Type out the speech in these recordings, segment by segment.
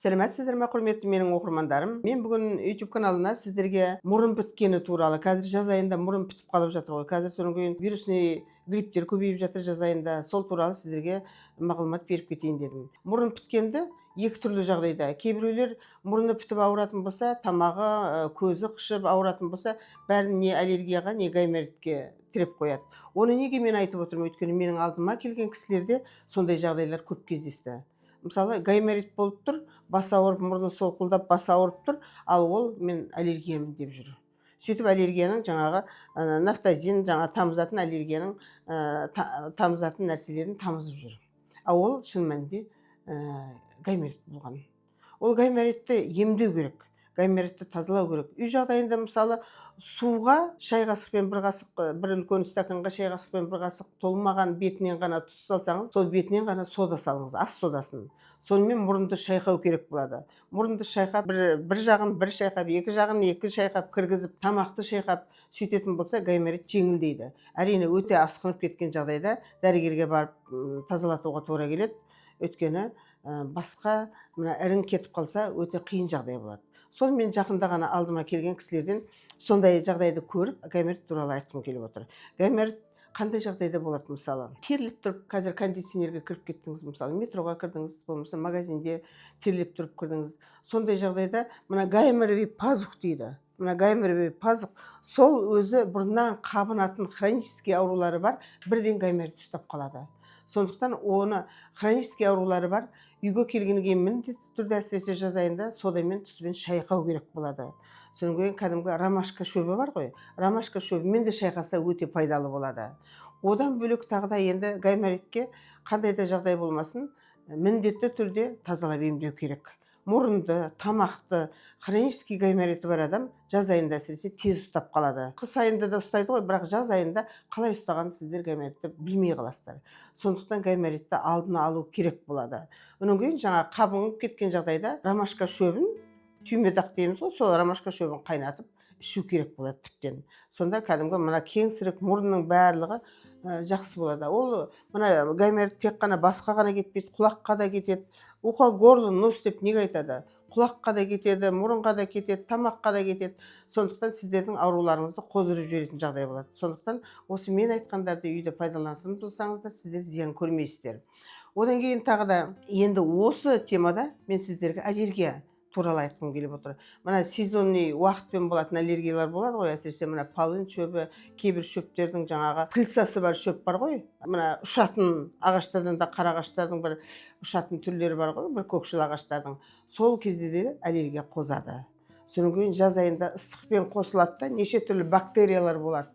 Сәлеметсіздер ме, құрметті менің оқырмандарым? Мен бүгін YouTube каналына сіздерге мұрын біткені туралы, қазір жаз айында мұрын бітіп қалып жатыр ғой. Қазір содан кейін вирусный грипптер көбейіп жатыр жаз айында. Сол туралы сіздерге мағлұмат беріп кетейін дедім. Мұрын біткенді екі түрлі жағдайда. Кейбіреулер мұрны бітіп ауыратын болса, тамағы, көзі қышып ауыратын болса, бәрін не аллергияға, не гайморитке тіреп қояды. Оны неге мен айтып отырмын? Өйткені менің алдыма келген кісілерде сондай жағдайлар көп кездесті. Мысалы, гайморит болып тұр, бас ауырып, мұрны солқылдап, бас ауырып тұр, ал ол мен аллергиямын деп жүр. Сөйтіп аллергияның жаңағы нафтазин, жаңа тамызатын аллергияның тамызатын нәрселерін тамызып жүр. Ал ол шын мәнінде гайморит болған. Ол гайморитті емдеу керек. Гайморитті тазалау керек. Үй жағдайында мысалы суға шай қасықпен бір қасық, бір үлкен стаканға шай қасықпен бір қасық толмаған бетінен ғана тұз салсаңыз, сол бетінен ғана сода салыңыз, ас содасын. Сонымен мұрынды шайқау керек болады. Мұрынды шайқап, бір жағын бір шайқап, екі жағын екі шайқап кіргізіп, тамақты шайқап сөйтетін болса, гайморит жеңілдейді. Әрине өте асқынып кеткен жағдайда дәрігерге барып тазалатуға тура келеді. Өйткені басқа ірің кетіп қалса өте қиын жағдай болады. Сол мен жақында ғана алдыма келген кісілерден сондай жағдайды көріп, гайморит туралы айтқым келіп отыр. Гайморит қандай жағдайда болады мысалы? Терлеп тұрып, қазір кондиционерге кіріп кеттіңіз, мысалы метроға кірдіңіз, болмаса магазинде терлеп тұрып кірдіңіз. Сондай жағдайда мына гайморовый пазух дейді. Мына гайморовый пазух сол өзі бұрыннан қабынатын хронический аурулары бар, бірден гайморит ұстап қалады. Сондықтан оны хронический аурулары бар, үйге келгеннен кейін міндетті түрде әсіресе жаз айында содамен тұзбен шайқау керек болады. Содан кейін кәдімгі ромашка шөбі бар ғой, ромашка шөбімен де шайқаса өте пайдалы болады. Одан бөлек тағы да енді гайморитке қандай да жағдай болмасын, міндетті түрде тазалап емдеу керек. Мұрынды, тамақты, хронический гаймориті бар адам жаз айында әсіресе тез ұстап қалады. Қыс айында да ұстайды ғой, бірақ жаз айында қалай ұстағанын сіздер гайморитті білмей қаласыздар. Сондықтан гайморитті алдын алу керек болады. Онан кейін жаңа қабынып кеткен жағдайда ромашка шөбін, түймедақ дейміз ғой, сол ромашка шөбін қайнатып ішу керек болады тіптен. Сонда кәдімгі мына кеңсірік мұрынның барлығы жақсы болады. Ол мына гайморит тек қана басқа ғана кетпейді, құлаққа да кетеді. Ухо, горло, нос деп неге айтады? Құлаққа да кетеді, мұрынға да кетеді, тамаққа да кетеді. Сондықтан сіздердің ауруларыңызды қоздырып жіберетін жағдай болады. Сондықтан осы мен айтқандарды үйде пайдаланатын болсаңыздар, сіздер зиян көрмейсіздер. Одан кейін тағы да енді осы темада мен сіздерге аллергия туралы айтқым келіп отыр. Мына сезонный уақытпен болатын аллергиялар болады ғой, әсіресе мына полын шөбі, кейбір шөптердің жаңағы пыльцасы бар шөп бар ғой. Мына ұшатын ағаштардан да қара ағаштардың бір ұшатын түрлері бар ғой, бір көкшіл ағаштардың. Сол кезде де аллергия қозады. Содан кейін жаз айында ыстықпен қосылады да неше түрлі бактериялар болады.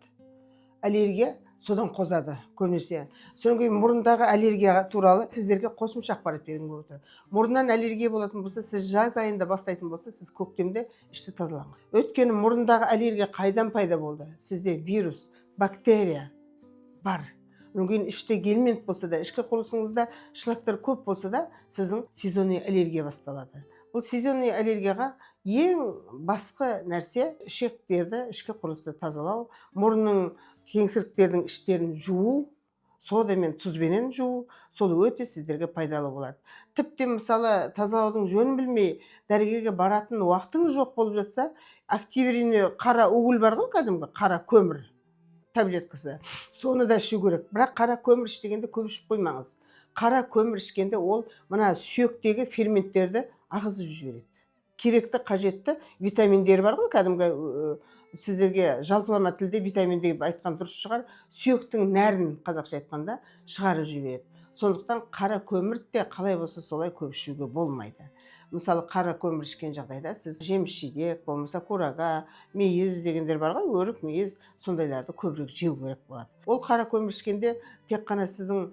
Аллергия содан қозады көбінесе. Содан кейін мұрындағы аллергия туралы сіздерге қосымша ақпарат бергім келіп отыр. Мұрыннан аллергия болатын болса, сіз жаз айында бастайтын болса, сіз көктемде ішті тазалаңыз. Өйткені мұрындағы аллергия қайдан пайда болды? Сізде вирус, бактерия бар. Одан кейін іште гельминт болса да, ішкі құрылысыңызда шлактар көп болса да, сіздің сезонный аллергия басталады. Бұл сезонный аллергияға ең басқа нәрсе ішектерді, ішкі құрылысты тазалау, мұрынның кеңсіріктердің іштерін жуу, содамен тұзбенен жуу, сол өте сіздерге пайдалы болады. Тіптен мысалы тазалаудың жөнін білмей дәрігерге баратын уақытыңыз жоқ болып жатса, активиріне қара уголь бар ғой, кәдімгі қара көмір таблеткасы. Соны да ішу керек. Бірақ қара көмір ішкенде көп ішіп қоймаңыз. Қара көмір ішкенде ол мына сүйектегі ферменттерді ағызып жібереді. Керекті, қажетті витаминдер бар ғой, кәдімгі сіздерге жалпылама тілде витамин деп айтқан дұрыс шығар, сүйектің нәрін қазақша айтқанда шығарып жібереді. Сондықтан қара көмірді де қалай болса солай көп ішуге болмайды. Мысалы қара көмір ішкен жағдайда сіз жеміс-жидек, болмаса курага, мейіз дегендер бар ғой, өрік, мейіз, сондайларды көбірек жеу керек болады. Ол қара көмір ішкенде тек қана сіздің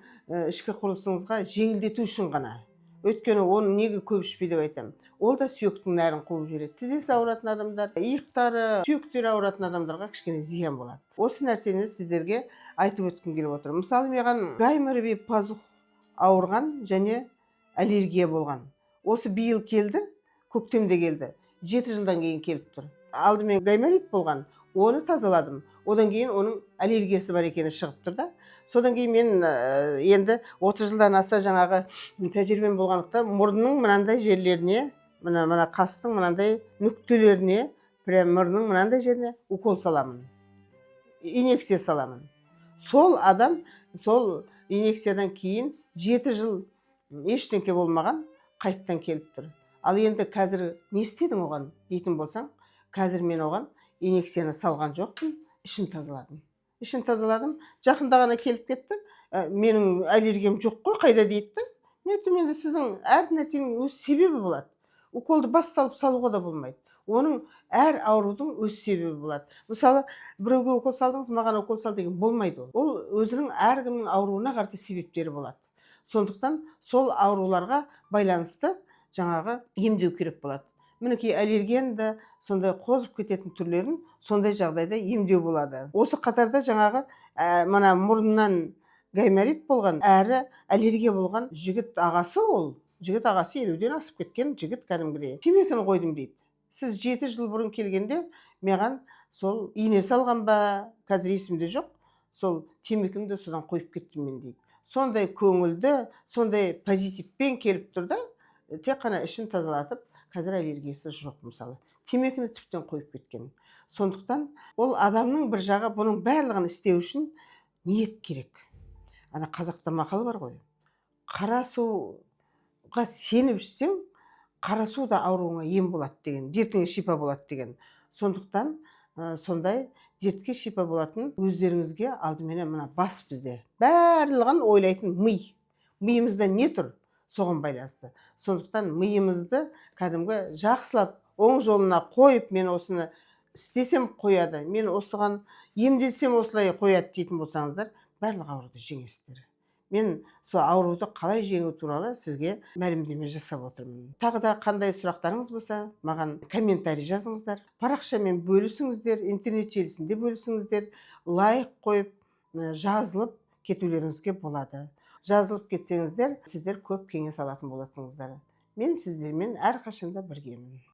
ішкі құрылысыңызға жеңілдету үшін ғана. Өйткені оны неге көп ішпей деп айтамын. Ол да сүйектің нәрін қуып жібереді. Тізесі ауыратын адамдар, иықтары, сүйектері ауыратын адамдарға кішкене зиян болады. Осы нәрсені сіздерге айтып өткім келіп отыр. Мысалы, маған гайморовый пазух ауырған және аллергия болған. Осы биыл келді, көктемде келді. 7 жылдан кейін келіп тұр. Алдымен гайморит болған, оны тазаладым. Одан кейін оның аллергиясы бар екені шығып тұр да. Содан кейін мен енді 30 жылдан аса жаңағы тәжірибем болғандықтан мұрынның мынандай жерлеріне мына қастың мынандай нүктелеріне, прям мұрнның мынандай жеріне укол саламын. Инъекция саламын. Сол адам сол инъекциядан кейін 7 жыл ештеңке болмаған, қайттан келіп тұр. Ал енді қазір не істедің оған дейтін болсаң, қазір мен оған инъекцияны салған жоқпын, ішін тазаладым. Ішін тазаладым, жақында ғана келіп кетті. Менің аллергиям жоқ қой, қайда дейді да. Мен айттым, енді сіздің әр нәрсенің өз себебі болады. Уколды бас салып салуға да болмайды. Оның әр аурудың өз себебі болады. Мысалы, біреуге укол салдыңыз, маған укол сал деген болмайды ол. Ол өзінің әркімнің ауруына қарсы себептері болады. Сондықтан сол ауруларға байланысты жаңағы емдеу керек болады. Мінекей аллергияны да сондай қозып кететін түрлерін сондай жағдайда емдеу болады. Осы қатарда жаңағы мына мұрнынан гайморит болған, әрі аллергия болған жігіт ағасы ол. Жігіт ағасы 50-ден асып кеткен жігіт кәдімгідей. Темекіні қойдым дейді. Сіз 7 жыл бұрын келгенде маған сол ине салған ба, қазір есімде жоқ. Сол темекіні де содан қойып кеттім мен дейді. Сондай көңілді, сондай позитивпен келіп тұр да, тек қана ішін тазалатып, қазір аллергиясы жоқ мысалы. Темекіні тіптен қойып кеткен. Сондықтан ол адамның бір жағы бұның барлығын істеу үшін ниет керек. Ана қазақта мақал бар ғой. Қара суға сеніп ішсең, қара су да ауруыңа ем болады деген, дертіңе шипа болады деген. Сондықтан сондай дертке шипа болатын өздеріңізге алдымен мына бас бізде. Барлығын ойлайтын ми. Миымызда не тұр? Соған байланысты. Сондықтан миымызды кәдімгі жақсылап, оң жолына қойып, мен осыны істесем қояды, мен осыған емделсем осылай қояды дейтін болсаңыздар, барлық ауруды жеңесіздер. Мен сол ауруды қалай жеңу туралы сізге мәлімдеме жасап отырмын. Тағы да қандай сұрақтарыңыз болса, маған комментарий жазыңыздар. Парақшамен бөлісіңіздер, интернет желісінде бөлісіңіздер, лайк қойып, жазылып кетулеріңізге болады. Жазылып кетсеңіздер, сіздер көп кеңес алатын боласыңыздар. Мен сіздермен әрқашанда біргемін.